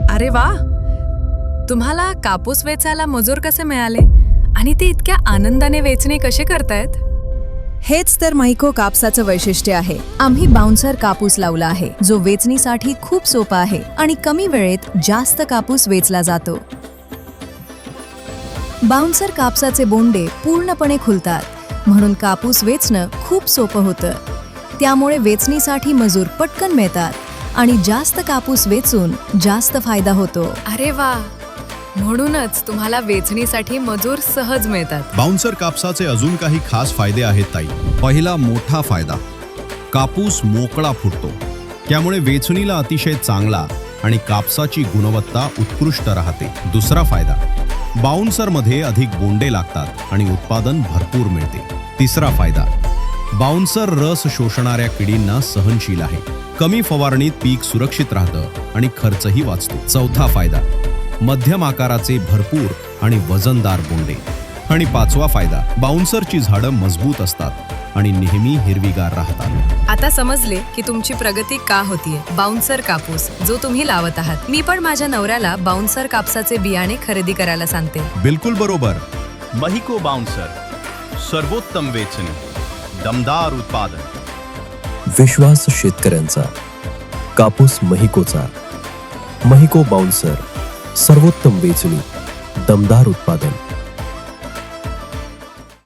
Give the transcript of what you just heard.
अरे वा, तुम्हाला कापूस वेचायला मजूर कसे मिळाले आणि ते इतक्या आनंदाने वेचणे कसे करतायत? हेच तर महिको कापसाचं वैशिष्ट्य आहे. आम्ही बाउन्सर कापूस लावला आहे, जो वेचणीसाठी खूप सोपा आहे आणि कमी वेळेत जास्त कापूस वेचला जातो. बाउन्सर कापसाचे बोंडे पूर्णपणे खुलतात, म्हणून कापूस वेचणं खूप सोपं होतं. त्यामुळे वेचणीसाठी मजूर पटकन मिळतात आणि जास्त कापूस वेचून जास्त फायदा होतो. अरे वा, म्हणूनच तुम्हाला वेचणीसाठी मजूर सहज मिळतात. बाउन्सर कापसाचे अजून काही खास फायदे आहेत ताई. पहिला मोठा फायदा, कापूस मोकळा फुटतो. त्यामुळे वेचणीला अतिशय चांगला आणि कापसाची गुणवत्ता उत्कृष्ट राहते. दुसरा फायदा, बाउन्सरमध्ये अधिक बोंडे लागतात आणि उत्पादन भरपूर मिळते. तिसरा फायदा, बाउन्सर रस शोषणाऱ्या किडींना सहनशील आहे. कमी फवारणीत पीक सुरक्षित राहतं आणि खर्चही वाचतो. चौथा फायदा, मध्यम आकाराचे भरपूर आणि वजनदार बोंडे. आणि पाचवा फायदा, बाउन्सरची झाडं मजबूत असतात आणि नेहमी हिरवीगार राहतात. आता समजले की तुमची प्रगती का होतीये. बाउन्सर कापूस जो तुम्ही लावत आहात. मी पण माझ्या नवऱ्याला बाउन्सर कापसाचे बियाणे खरेदी करायला सांगते. बिलकुल बरोबर. महिको बाउन्सर, सर्वोत्तम वेचणी, दमदार उत्पादन. विश्वास शेतकऱ्यांचा, कापूस महिकोचा. महिको बाउन्सर, सर्वोत्तम वेचणी, दमदार उत्पादन.